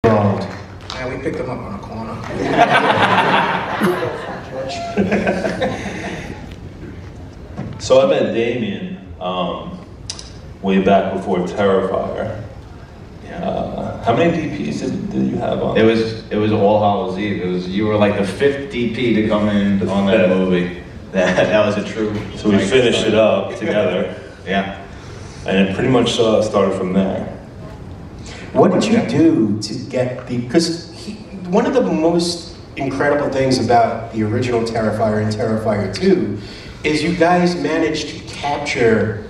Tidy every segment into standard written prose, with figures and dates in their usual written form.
involved? Yeah, we picked him up on a corner. So I met Damien way back before Terrifier. How many DPs did you have on? It was All Hallows Eve. You were like the 5th DP to come in on that movie. That was a true. So we finished it up together. Yeah. And it pretty much started from there. What did you do to get because one of the most incredible things about the original Terrifier and Terrifier 2 is you guys managed to capture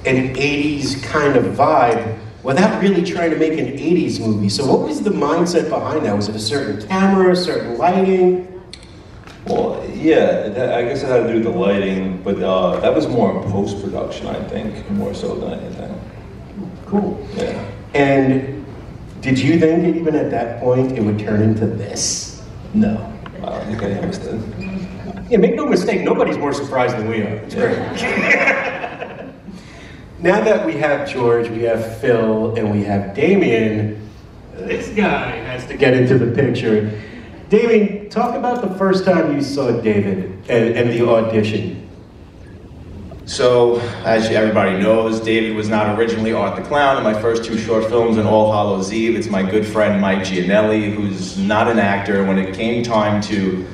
an 80s kind of vibe without really trying to make an 80s movie. So what was the mindset behind that? Was it a certain camera, a certain lighting? Well, yeah, I guess it had to do with the lighting, but that was more post-production, I think, more so than anything. Cool. Yeah. And did you think even at that point it would turn into this? No, I don't think I understood. Yeah, make no mistake, nobody's more surprised than we are. It's great. Now that we have George, we have Phil, and we have Damien, this guy has to get into the picture. Damien, talk about the first time you saw David and the audition. So, as everybody knows, David was not originally Art the Clown in my first 2 short films in All Hallows Eve. It's my good friend Mike Gianelli, who's not an actor. When it came time to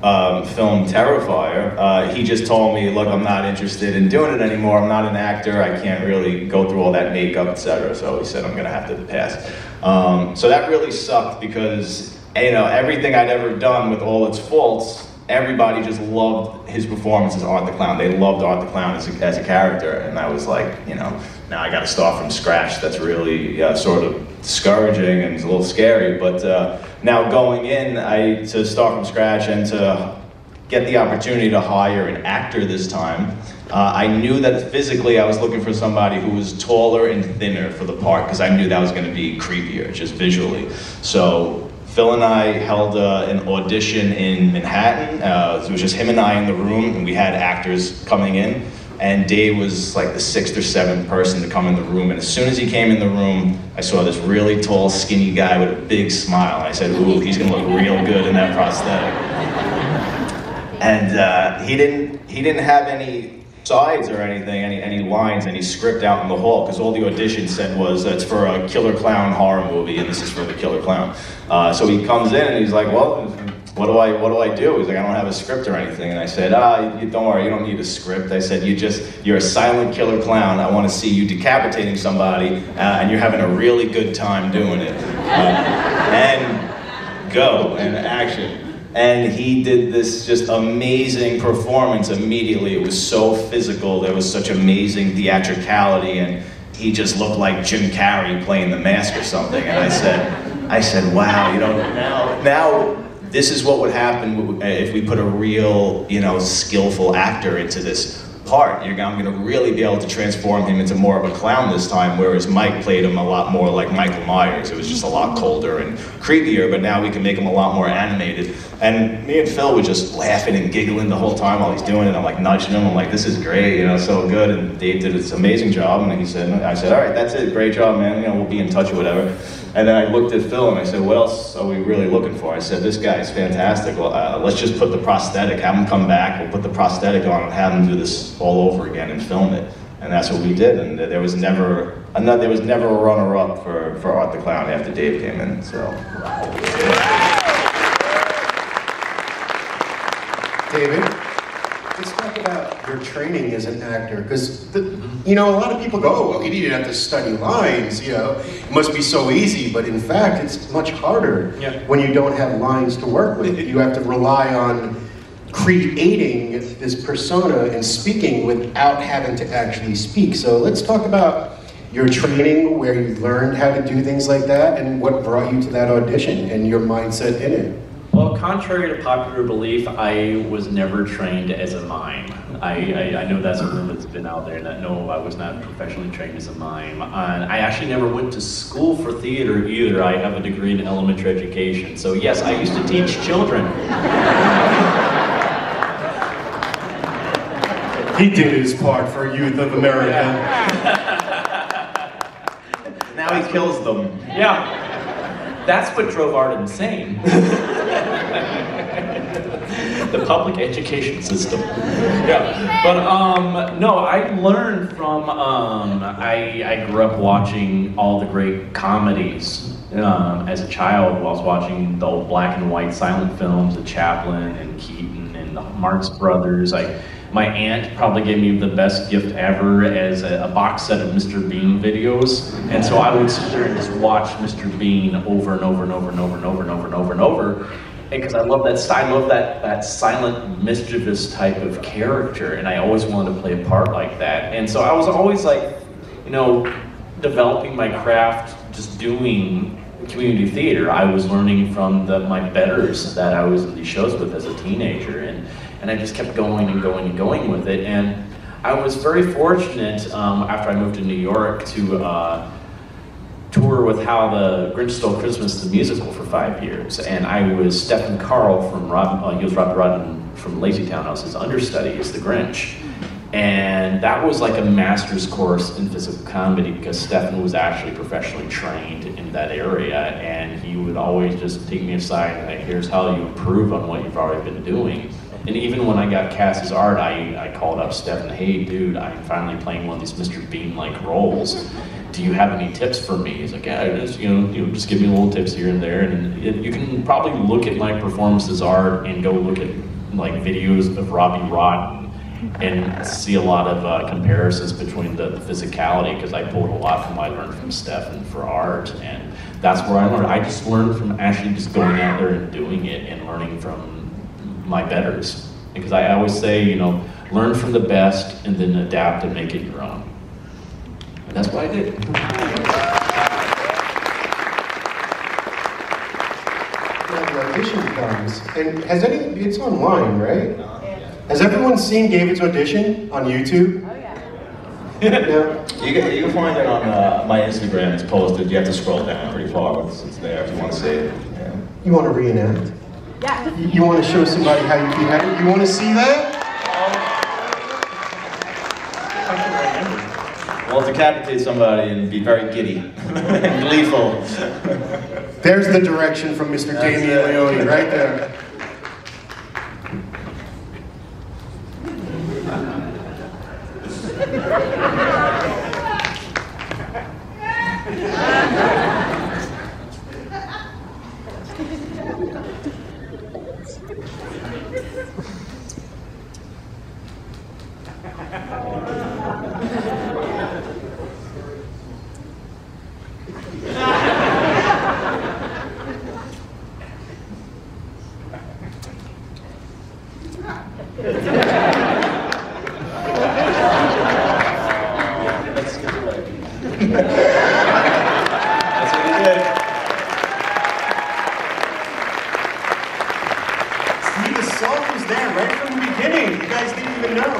film Terrifier, he just told me, look, I'm not interested in doing it anymore. I'm not an actor. I can't really go through all that makeup, etc. So he said, I'm gonna have to pass. So that really sucked because, you know, everything I'd ever done with all its faults, everybody just loved his performance as Art the Clown. They loved Art the Clown as a character. And I was like, you know, now I gotta start from scratch. That's really sort of discouraging and it's a little scary. But now going in, to start from scratch and to get the opportunity to hire an actor this time, I knew that physically I was looking for somebody who was taller and thinner for the part because I knew that was gonna be creepier, just visually. So Phil and I held an audition in Manhattan. It was just him and I in the room, and we had actors coming in. And Dave was like the 6th or 7th person to come in the room. And as soon as he came in the room, I saw this really tall, skinny guy with a big smile. And I said, ooh, he's gonna look real good in that prosthetic. And he didn't have any sides or anything, any lines, any script out in the hall, because all the audition said was, it's for a killer clown horror movie, and this is for the killer clown. So he comes in and he's like, well, what do I do? He's like, I don't have a script or anything. And I said, don't worry, you don't need a script. I said, you're a silent killer clown. I want to see you decapitating somebody, and you're having a really good time doing it. And go, and action. And he did this just amazing performance immediately. It was so physical. There was such amazing theatricality, and he just looked like Jim Carrey playing The Mask or something. And I said, wow, you know, now this is what would happen if we put a real, you know, skillful actor into this part. I'm gonna really be able to transform him into more of a clown this time, whereas Mike played him a lot more like Michael Myers. It was just a lot colder and creepier, but now we can make him a lot more animated. And me and Phil were just laughing and giggling the whole time while he's doing it. I'm like nudging him, I'm like, this is great, you know, so good. And Dave did this amazing job, and I said, all right, that's it, great job, man, you know, we'll be in touch or whatever. And then I looked at Phil and I said, what else are we really looking for? I said, this guy's fantastic. Well, let's just put the prosthetic, have him come back, we'll put the prosthetic on and have him do this all over again and film it. And that's what we did. And there was never a runner-up for Art the Clown after Dave came in, so. David, let's talk about your training as an actor, because you know, a lot of people go, oh, well, you didn't have to study lines, you know, it must be so easy, but in fact, it's much harder when you don't have lines to work with. You have to rely on creating this persona and speaking without having to actually speak. So let's talk about your training, where you learned how to do things like that, and what brought you to that audition and your mindset in it. Well, contrary to popular belief, I was never trained as a mime. I know that's a rumor that's been out there, that no, I was not professionally trained as a mime. I actually never went to school for theater either. I have a degree in elementary education. So yes, I used to teach children. He did his part for Youth of America. Now he kills them. Yeah. That's what drove art insane. The public education system. Yeah, but no, I learned from, I grew up watching all the great comedies as a child. I was watching the old black and white silent films of Chaplin and Keaton and the Marx Brothers. My aunt probably gave me the best gift ever as a box set of Mr. Bean videos. And so I would sit there and just watch Mr. Bean over and over and over and over and over and over and over and over. Because I love that style, I love that silent, mischievous type of character, and I always wanted to play a part like that. And so I was always like, you know, developing my craft, just doing community theater. I was learning from my betters that I was in these shows with as a teenager, and I just kept going and going and going with it. And I was very fortunate after I moved to New York to tour with How the Grinch Stole Christmas, the musical, for 5 years. And I was Stephen Carl from he was Robbie Rodden from Lazy Town. I was his understudy as the Grinch. And that was like a master's course in physical comedy because Stephen was actually professionally trained in that area. And he would always just take me aside and like, here's how you improve on what you've already been doing. And even when I got cast as Art, I called up Stephen, hey dude, I'm finally playing one of these Mr. Bean-like roles. Do you have any tips for me? He's like, yeah, just, just give me little tips here and there. And you can probably look at my performance as Art and go look at like videos of Robbie Rodden and see a lot of comparisons between the physicality, because I pulled a lot from what I learned from Stephen for Art, and that's where I learned. I just learned from actually just going out there and doing it and learning from my betters. Because I always say, learn from the best and then adapt and make it your own. And that's what I did. Now the audition comes, and it's online, right? Has everyone seen David's audition on YouTube? Oh yeah. No? You can find it on my Instagram. It's posted. You have to scroll down pretty far. It's there if you want to see it. Yeah. You want to reenact? Yeah. You want to show somebody how you had it? You want to see that? Well, decapitate somebody and be very giddy and gleeful. There's the direction from Mr. Damien Leone, right there. That's what he did. See, the song was there right from the beginning. You guys didn't even know.